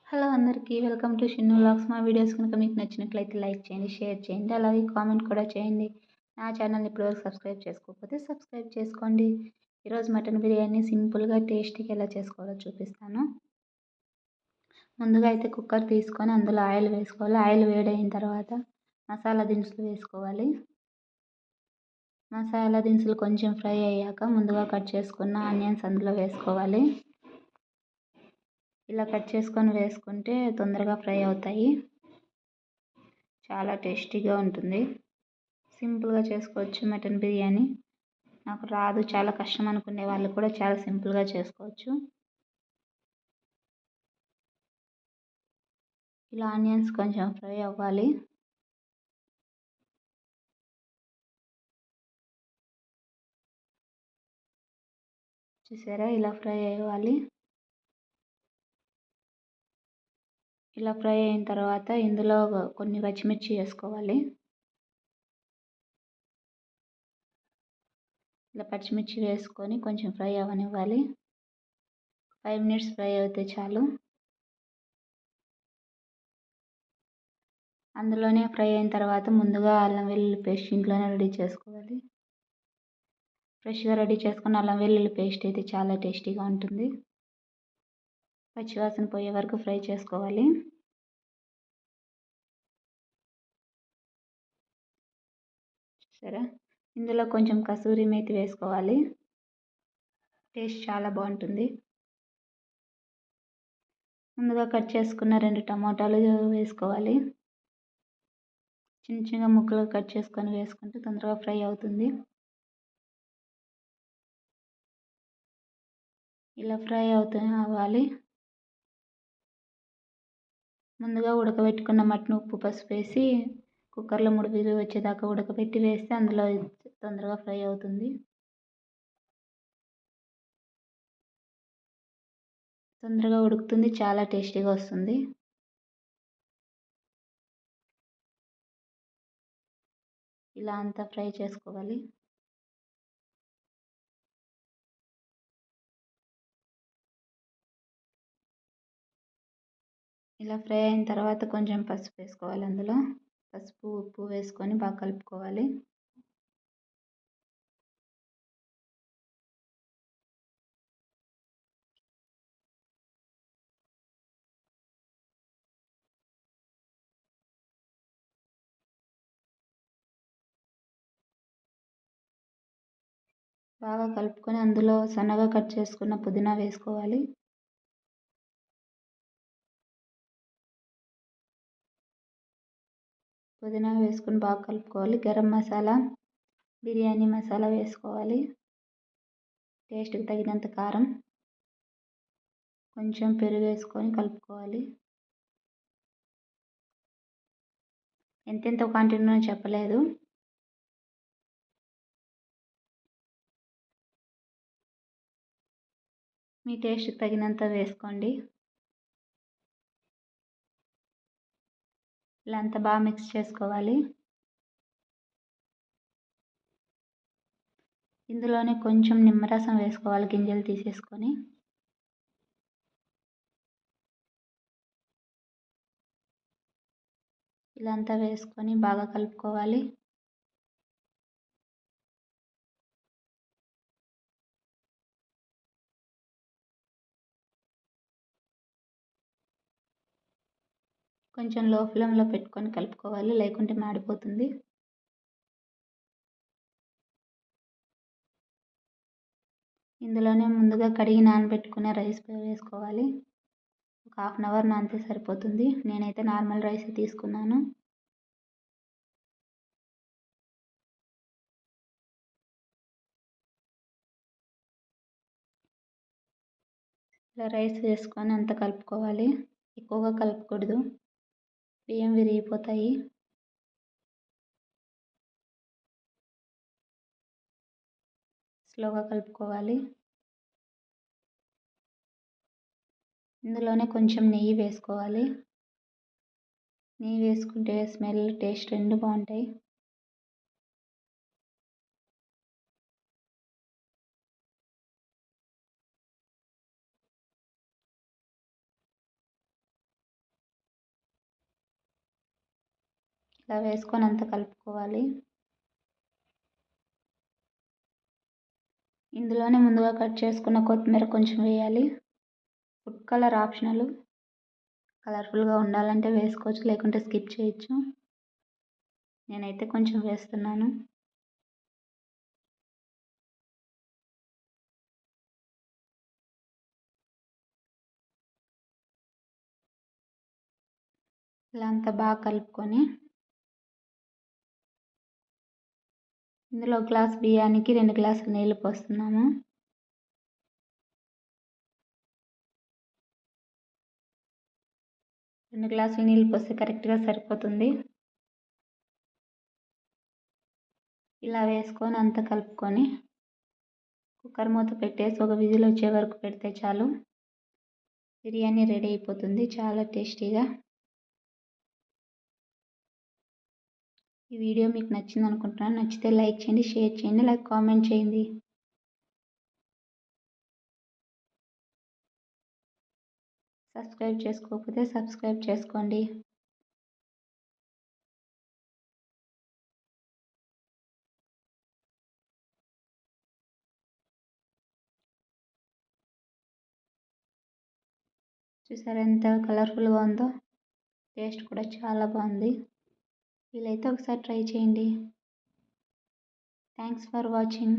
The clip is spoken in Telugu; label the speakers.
Speaker 1: హలో అందరికీ వెల్కమ్ టు షిన్ను వ్లాగ్స్. మా వీడియోస్ కనుక మీకు నచ్చినట్లయితే లైక్ చేయండి, షేర్ చేయండి, అలాగే కామెంట్ కూడా చేయండి. నా ఛానల్ని ఇప్పటివరకు సబ్స్క్రైబ్ చేసుకోకపోతే సబ్స్క్రైబ్ చేసుకోండి. ఈరోజు మటన్ బిర్యానీ సింపుల్గా టేస్టీగా ఎలా చేసుకోవాలో చూపిస్తాను. ముందుగా అయితే కుక్కర్ తీసుకొని అందులో ఆయిల్ వేసుకోవాలి. ఆయిల్ వేడైన తర్వాత మసాలా దినుసులు వేసుకోవాలి. మసాలా దినుసులు కొంచెం ఫ్రై అయ్యాక ముందుగా కట్ చేసుకున్న ఆనియన్స్ అందులో వేసుకోవాలి. ఇలా కట్ చేసుకొని వేసుకుంటే తొందరగా ఫ్రై అవుతాయి. చాలా టేస్టీగా ఉంటుంది. సింపుల్గా చేసుకోవచ్చు మటన్ బిర్యానీ. నాకు రాదు, చాలా కష్టం అనుకునే వాళ్ళు కూడా చాలా సింపుల్గా చేసుకోవచ్చు. ఇలా ఆనియన్స్ కొంచెం ఫ్రై అవ్వాలి. చూసారా, ఇలా ఫ్రై అవ్వాలి. ఇలా ఫ్రై అయిన తర్వాత ఇందులో కొన్ని పచ్చిమిర్చి వేసుకోవాలి. ఇలా పచ్చిమిర్చి వేసుకొని కొంచెం ఫ్రై అవ్వనివ్వాలి. 5 మినిట్స్ ఫ్రై అయితే చాలు. అందులోనే ఫ్రై అయిన తర్వాత ముందుగా అల్లం వెల్లుల్లి పేస్ట్ ఇంట్లోనే రెడీ చేసుకోవాలి. ఫ్రెష్గా రెడీ చేసుకున్న అల్లం వెల్లుల్లి పేస్ట్ అయితే చాలా టేస్టీగా ఉంటుంది. పచ్చివాసన పోయే వరకు ఫ్రై చేసుకోవాలి. సరే, ఇందులో కొంచెం కసూరి మేతి వేసుకోవాలి. టేస్ట్ చాలా బాగుంటుంది. ముందుగా కట్ చేసుకున్న 2 టమాటాలు వేసుకోవాలి. చిన్న చిన్న ముక్కలు కట్ చేసుకొని వేసుకుంటే తొందరగా ఫ్రై అవుతుంది. ఇలా ఫ్రై అవ్వాలి. ముందుగా ఉడకబెట్టుకున్న మటన్ ఉప్పు పసుపు వేసి కుక్కర్లో 3 విజిల్లు వచ్చేదాకా ఉడకబెట్టి వేస్తే అందులో తొందరగా ఫ్రై అవుతుంది. తొందరగా ఉడుకుతుంది, చాలా టేస్టీగా వస్తుంది. ఇలా అంతా ఫ్రై చేసుకోవాలి. ఇలా ఫ్రై అయిన తర్వాత కొంచెం పసుపు వేసుకోవాలి. అందులో పసుపు ఉప్పు వేసుకొని బాగా కలుపుకోవాలి. బాగా కలుపుకొని అందులో సన్నగా కట్ చేసుకున్న పుదీనా వేసుకోవాలి. పుదీనా వేసుకొని బాగా కలుపుకోవాలి. గరం మసాలా, బిర్యానీ మసాలా వేసుకోవాలి. టేస్ట్కి తగినంత కారం, కొంచెం పెరుగు వేసుకొని కలుపుకోవాలి. ఎంతెంత క్వాంటిటీనో చెప్పలేదు. మీ టేస్ట్కి తగినంత వేసుకోండి. ఇలా అంతా బాగా మిక్స్ చేసుకోవాలి. ఇందులోనే కొంచెం నిమ్మరసం వేసుకోవాలి, గింజలు తీసేసుకొని. ఇలా అంతా వేసుకొని బాగా కలుపుకోవాలి. కొంచెం లో ఫ్లేమ్లో పెట్టుకొని కలుపుకోవాలి, లేకుంటే మాడిపోతుంది. ఇందులోనే ముందుగా కడిగి నానబెట్టుకునే రైస్ వేసుకోవాలి. ఒక 1/2 అవర్ నానితే సరిపోతుంది. నేనైతే నార్మల్ రైస్ తీసుకున్నాను. ఇలా రైస్ వేసుకొని అంతా కలుపుకోవాలి. ఎక్కువగా కలుపుకూడదు, బియ్యం విరిగిపోతాయి. స్లోగా కలుపుకోవాలి. ఇందులోనే కొంచెం నెయ్యి వేసుకోవాలి. నెయ్యి వేసుకుంటే స్మెల్, టేస్ట్ రెండు బాగుంటాయి. ఇలా వేసుకొని అంతా కలుపుకోవాలి. ఇందులోనే ముందుగా కట్ చేసుకున్న కొత్తిమీర కొంచెం వేయాలి. Food colour optional. కలర్ఫుల్గా ఉండాలంటే వేసుకోవచ్చు, లేకుంటే స్కిప్ చేయొచ్చు. నేనైతే కొంచెం వేస్తున్నాను. ఇలా అంతా బాగా కలుపుకొని ఇందులో గ్లాస్ బియ్యానికి 2 గ్లాసులు నీళ్ళు పోస్తున్నాము. రెండు గ్లాసులు నీళ్ళు పోస్తే కరెక్ట్గా సరిపోతుంది. ఇలా వేసుకొని అంతా కలుపుకొని కుక్కర్ మూత పెట్టేసి ఒక విజిల్ వచ్చే వరకు పెడితే చాలు. బిర్యానీ రెడీ అయిపోతుంది చాలా టేస్టీగా. ఈ వీడియో మీకు నచ్చింది అనుకుంటున్నాను. నచ్చితే లైక్ చేయండి, షేర్ చేయండి, అలాగే కామెంట్ చేయండి. సబ్స్క్రైబ్ చేసుకోకపోతే సబ్స్క్రైబ్ చేసుకోండి. చూసారా ఎంత కలర్ఫుల్గా ఉందో. టేస్ట్ కూడా చాలా బాగుంది. వీలైతే ఒకసారి ట్రై చేయండి. Thanks for watching.